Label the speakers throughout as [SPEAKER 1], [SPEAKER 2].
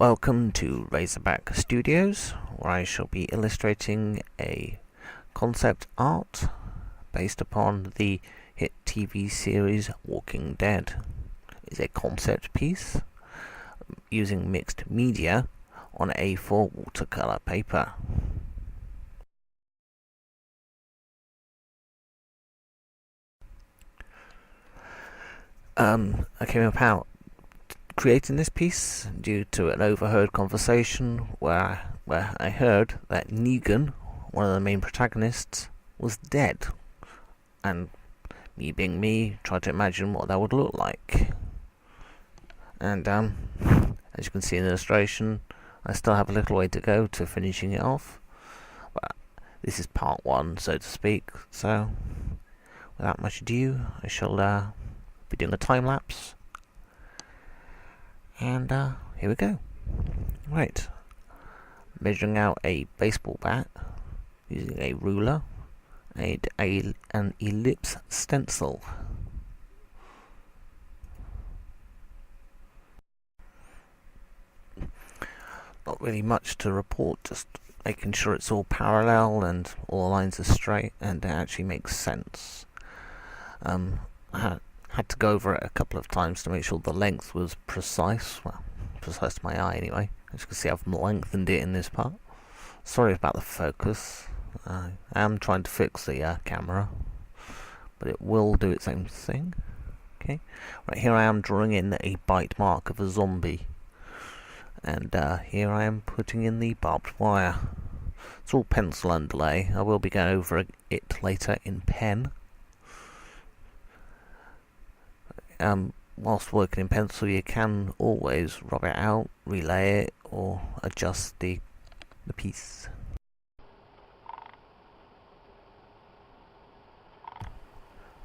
[SPEAKER 1] Welcome to Razorback Studios, where I shall be illustrating a concept art based upon the hit TV series Walking Dead. It's a concept piece using mixed media on A4 watercolor paper. I came about creating this piece due to an overheard conversation where I heard that Neegan, one of the main protagonists, was dead, and me being me, tried to imagine what that would look like. And as you can see in the illustration, I still have a little way to go to finishing it off, but this is part one, so to speak. So without much ado, I shall be doing a time lapse. And here we go. Right, measuring out a baseball bat using a ruler and an ellipse stencil. Not really much to report, just making sure it's all parallel and all the lines are straight and it actually makes sense. I had to go over it a couple of times to make sure the length was precise. Well, precise to my eye anyway. As you can see, I've lengthened it in this part. Sorry about the focus. I am trying to fix the camera, but it will do its own thing. Okay, right, here I am drawing in a bite mark of a zombie, and here I am putting in the barbed wire. It's all pencil underlay. I will be going over it later in pen. Whilst working in pencil, you can always rub it out, relay it, or adjust the piece.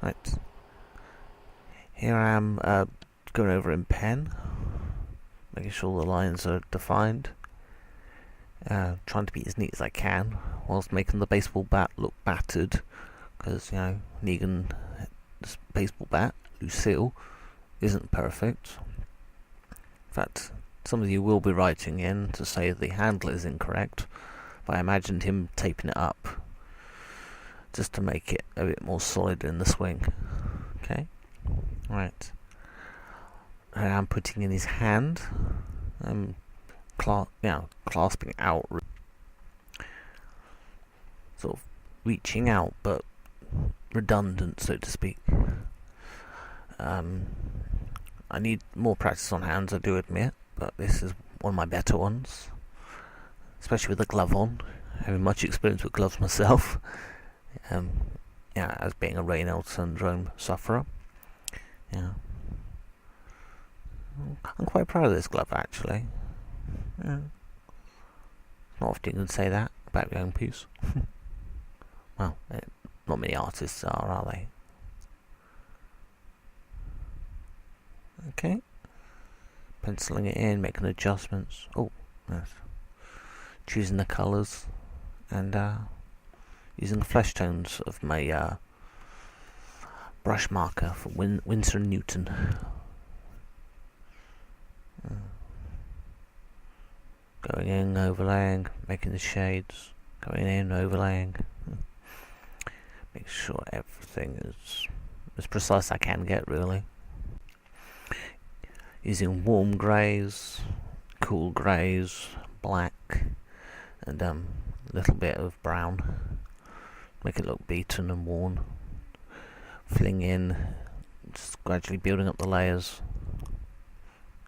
[SPEAKER 1] Right, here I am going over in pen, making sure the lines are defined, trying to be as neat as I can, whilst making the baseball bat look battered, because, you know, Neegan's baseball bat, Lucille, isn't perfect. In fact, some of you will be writing in to say the handle is incorrect, but I imagined him taping it up just to make it a bit more solid in the swing. Okay, right. And I'm putting in his hand. I'm clasping out, sort of reaching out, but redundant, so to speak. I need more practice on hands, I do admit, but this is one of my better ones, especially with the glove on. Having much experience with gloves myself, as being a Raynaud syndrome sufferer. Yeah, I'm quite proud of this glove, actually. Yeah. Not often you can say that about your own piece. Well, not many artists are they? Okay, penciling it in, making adjustments. Oh, yes. Choosing the colours and using the flesh tones of my brush marker for Winsor and Newton. Going in, overlaying, making the shades. Going in, overlaying. Make sure everything is as precise as I can get, really. Using warm greys, cool greys, black, and a little bit of brown. Make it look beaten and worn. Filling in, just gradually building up the layers.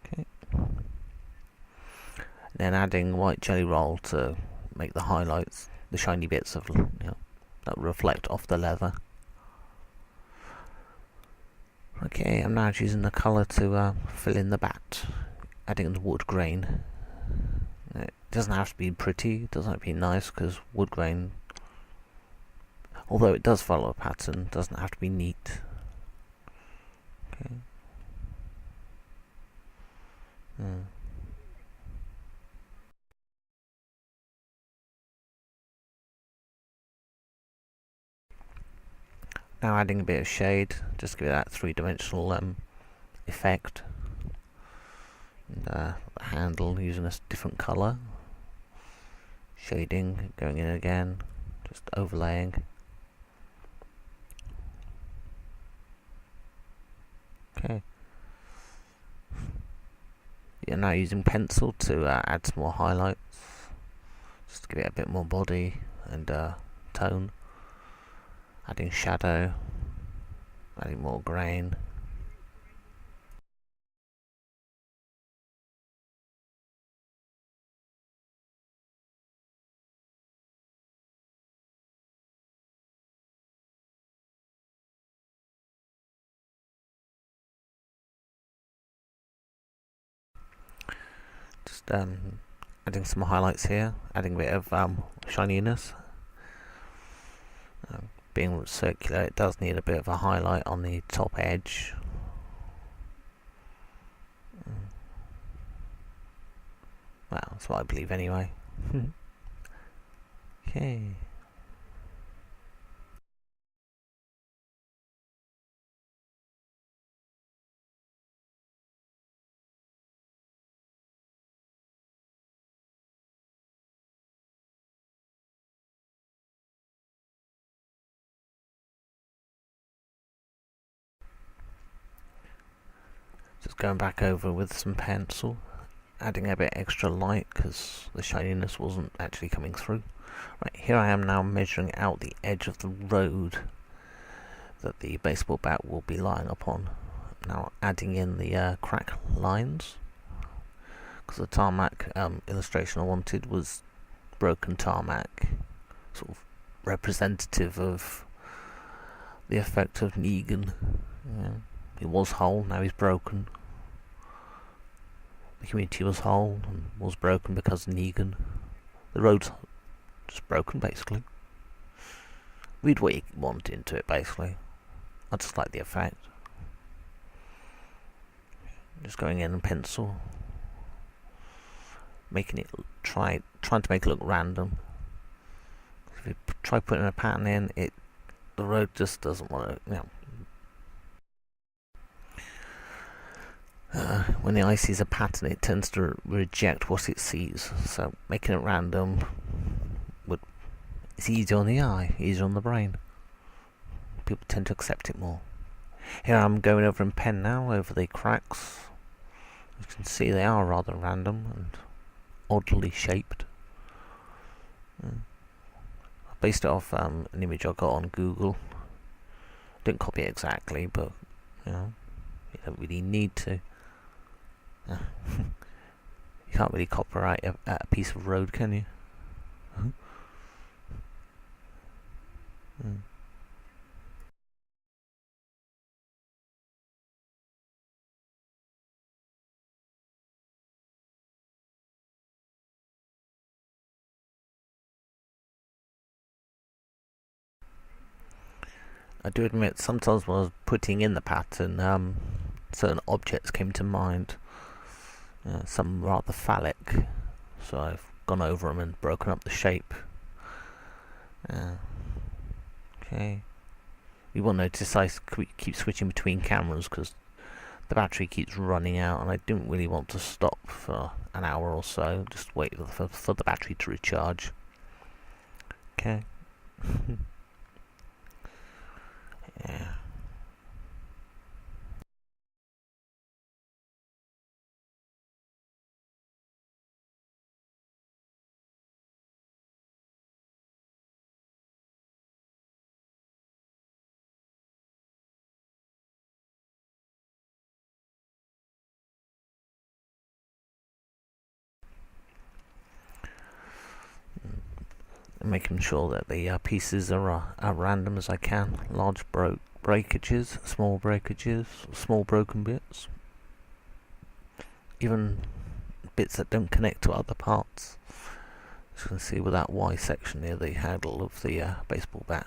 [SPEAKER 1] Okay. Then adding white Gellirolla to make the highlights, the shiny bits of, that reflect off the leather. Okay, I'm now choosing the colour to fill in the bat, adding the wood grain. It doesn't have to be pretty, it doesn't have to be nice, because wood grain, although it does follow a pattern, doesn't have to be neat. Okay. Now adding a bit of shade, just give it that three-dimensional effect. And, the handle using a different colour. Shading, going in again, just overlaying. Okay. Yeah, now using pencil to add some more highlights, just to give it a bit more body and tone. Adding shadow, adding more grain. Just adding some highlights here, adding a bit of shininess. Being circular, it does need a bit of a highlight on the top edge. Well, that's what I believe anyway. Okay. Just going back over with some pencil, adding a bit extra light because the shininess wasn't actually coming through. Right, here I am now measuring out the edge of the road that the baseball bat will be lying upon. Now adding in the crack lines, because the tarmac illustration I wanted was broken tarmac, sort of representative of the effect of Neegan. Yeah. He was whole, now he's broken. The community was whole and was broken because of Neegan. The road's just broken, basically. Read what you want into it, basically. I just like the effect. Just going in and pencil, making it trying to make it look random. If you try putting a pattern in, the road just doesn't want to. When the eye sees a pattern, it tends to reject what it sees. So making it random it's easier on the eye, easier on the brain. People tend to accept it more. Here I'm going over in pen now, over the cracks. You can see they are rather random and oddly shaped. I based it off an image I got on Google. Didn't copy it exactly, but you don't really need to. You can't really copyright a piece of road, can you? I do admit sometimes when I was putting in the pattern, certain objects came to mind. Some rather phallic, so I've gone over them and broken up the shape. Okay. You will notice I keep switching between cameras because the battery keeps running out and I didn't really want to stop for an hour or so, just wait for the battery to recharge. Okay. Yeah. Making sure that the pieces are random as I can. Large breakages, small broken bits, even bits that don't connect to other parts. As you can see with that Y section near the handle of the baseball bat.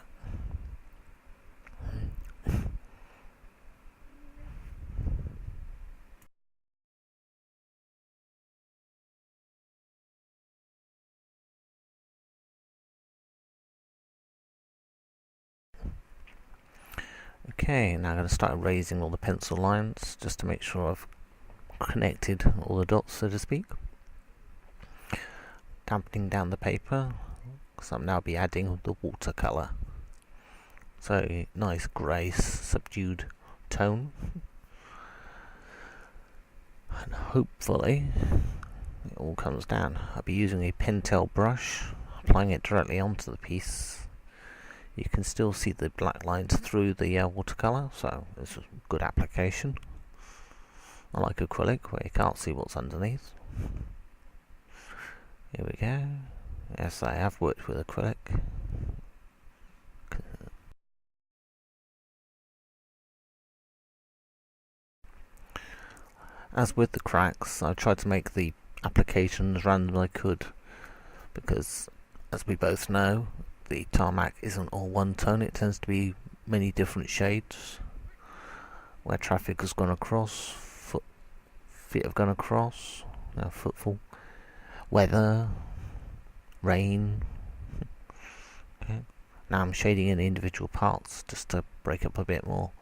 [SPEAKER 1] Okay, now I'm going to start erasing all the pencil lines just to make sure I've connected all the dots, so to speak. Dampening down the paper, because I'm now be adding the watercolour. So nice grey, subdued tone, and hopefully it all comes down. I'll be using a Pentel brush, applying it directly onto the piece. You can still see the black lines through the watercolour, so it's a good application. I like acrylic where you can't see what's underneath. Here we go. Yes, I have worked with acrylic. As with the cracks, I tried to make the application as random as I could, because as we both know, the tarmac isn't all one tone. It tends to be many different shades. Where traffic has gone across, feet have gone across, now footfall, weather, rain. Okay. Now I'm shading in the individual parts just to break up a bit more.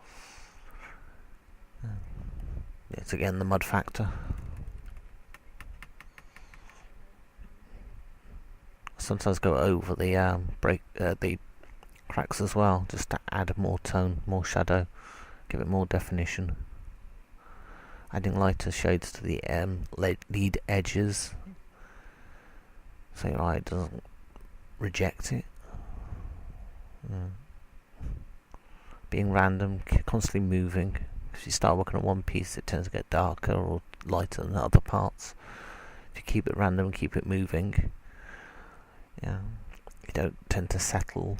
[SPEAKER 1] It's again the mud factor. Sometimes go over the the cracks as well, just to add more tone, more shadow, give it more definition. Adding lighter shades to the lead edges, so your eye doesn't reject it. Being random, constantly moving. If you start working on one piece, it tends to get darker or lighter than the other parts. If you keep it random, keep it moving, you don't tend to settle.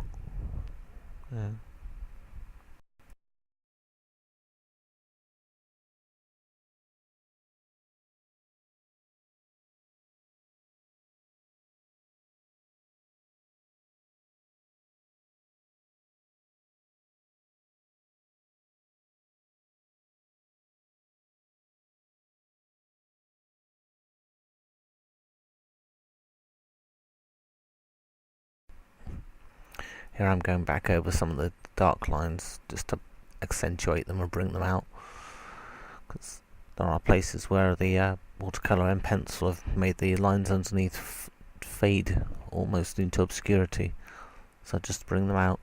[SPEAKER 1] Here I'm going back over some of the dark lines just to accentuate them and bring them out, because there are places where the watercolour and pencil have made the lines underneath fade almost into obscurity, so just bring them out.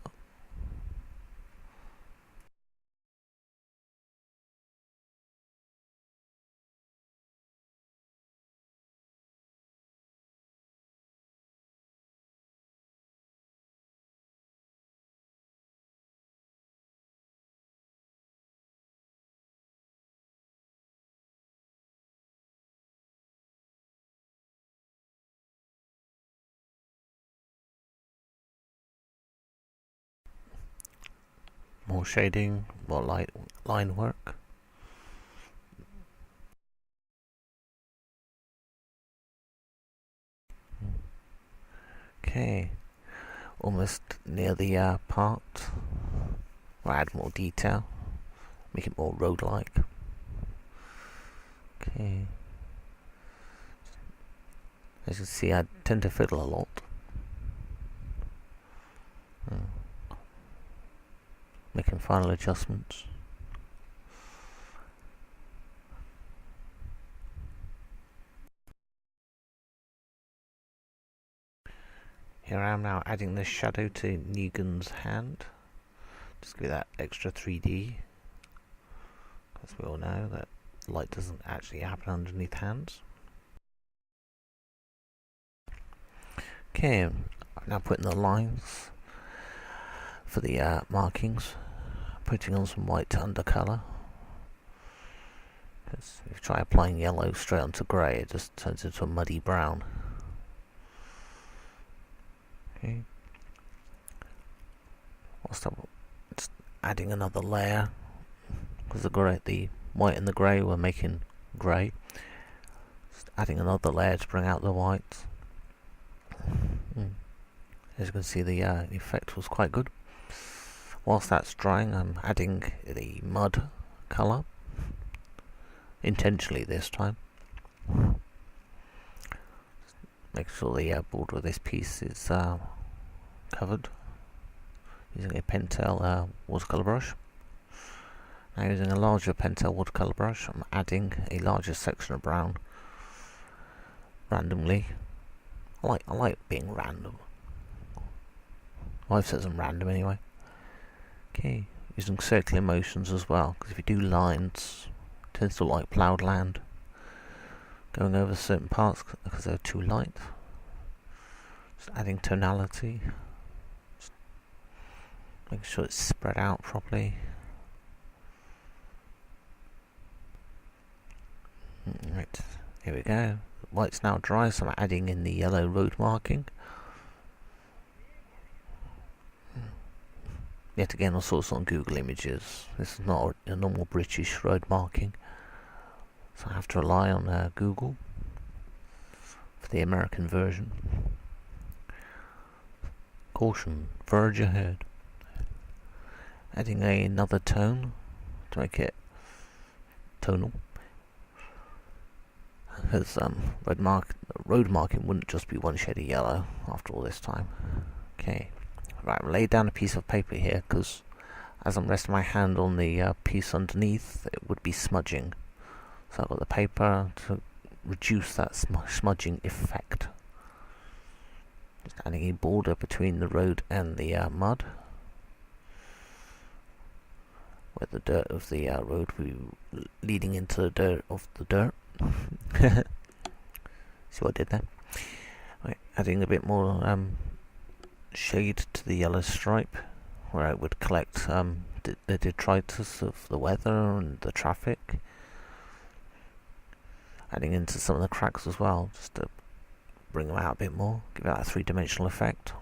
[SPEAKER 1] More shading, more line work. Okay, almost near the part. I'll add more detail, make it more road-like. Okay. As you can see, I tend to fiddle a lot. Making final adjustments. Here I am now adding the shadow to Neegan's hand. Just give it that extra 3D. Because we all know that light doesn't actually happen underneath hands. Okay, I'm now putting the lines for the markings. Putting on some white undercolour. Because if you try applying yellow straight onto grey, it just turns into a muddy brown. Okay. Whilst I'm just adding another layer, because the white and the grey were making grey. Just adding another layer to bring out the white. As you can see, the effect was quite good. Whilst that's drying, I'm adding the mud colour, intentionally this time. Make sure the border of this piece is covered using a Pentel watercolour brush. Now using a larger Pentel watercolour brush, I'm adding a larger section of brown randomly. I like being random. Life says I'm random anyway. Okay, using circular motions as well, because if you do lines, it tends to look like ploughed land. Going over certain parts because they're too light. Just adding tonality. Just making sure it's spread out properly. Right, here we go. The white's now dry, so I'm adding in the yellow road marking. Yet again, I saw this on Google Images. This is not a normal British road marking, so I have to rely on Google for the American version. Caution, verge ahead. Adding another tone to make it tonal. Because road marking wouldn't just be one shade of yellow after all this time. Okay, right, I've laid down a piece of paper here because as I'm resting my hand on the piece underneath, it would be smudging. So I've got the paper to reduce that smudging effect. Just adding a border between the road and the mud, where the dirt of the road will be leading into the dirt of the dirt. See what I did there? Right, adding a bit more shade to the yellow stripe, where I would collect the detritus of the weather and the traffic. Adding into some of the cracks as well, just to bring them out a bit more, give it that three-dimensional effect.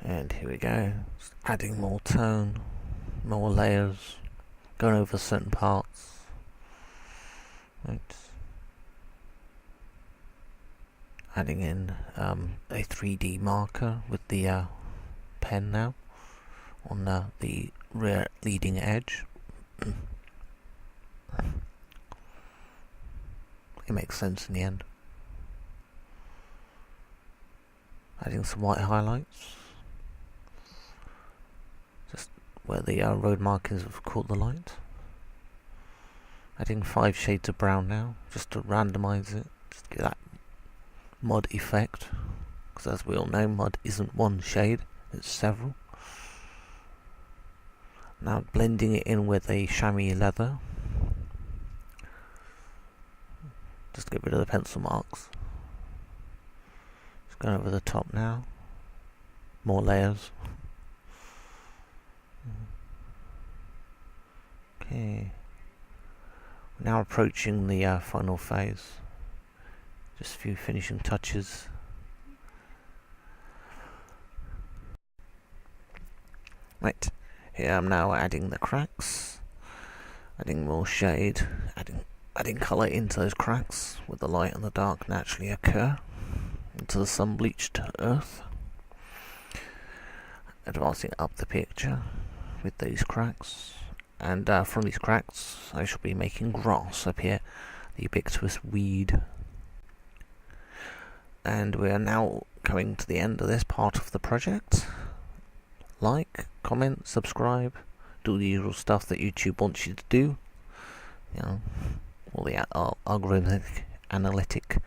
[SPEAKER 1] And here we go, just adding more tone, more layers, going over certain parts. Right. Adding in a 3D marker with the pen now on the rear leading edge. It makes sense in the end. Adding some white highlights, just where the road markings have caught the light. Adding 5 shades of brown now, just to randomize it, just to get that mud effect. Because as we all know, mud isn't one shade, it's several. Now blending it in with a chamois leather, just to get rid of the pencil marks. Just going over the top now, more layers. Okay, we're now approaching the final phase. Just a few finishing touches. Right. Here I'm now adding the cracks, adding more shade, adding colour into those cracks where the light and the dark naturally occur, into the sun-bleached earth. Advancing up the picture with these cracks, and from these cracks I shall be making grass appear, the ubiquitous weed. And we are now coming to the end of this part of the project. Like, comment, subscribe, do the usual stuff that YouTube wants you to do. You know, all the algorithmic, analytic,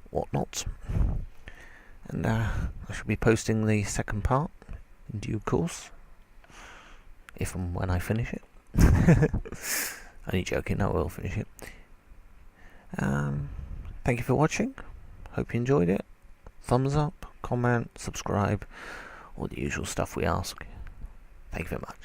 [SPEAKER 1] whatnot. And I shall be posting the second part in due course, if and when I finish it. Only joking, I will finish it. Thank you for watching. Hope you enjoyed it. Thumbs up, comment, subscribe. All the usual stuff we ask. Thank you very much.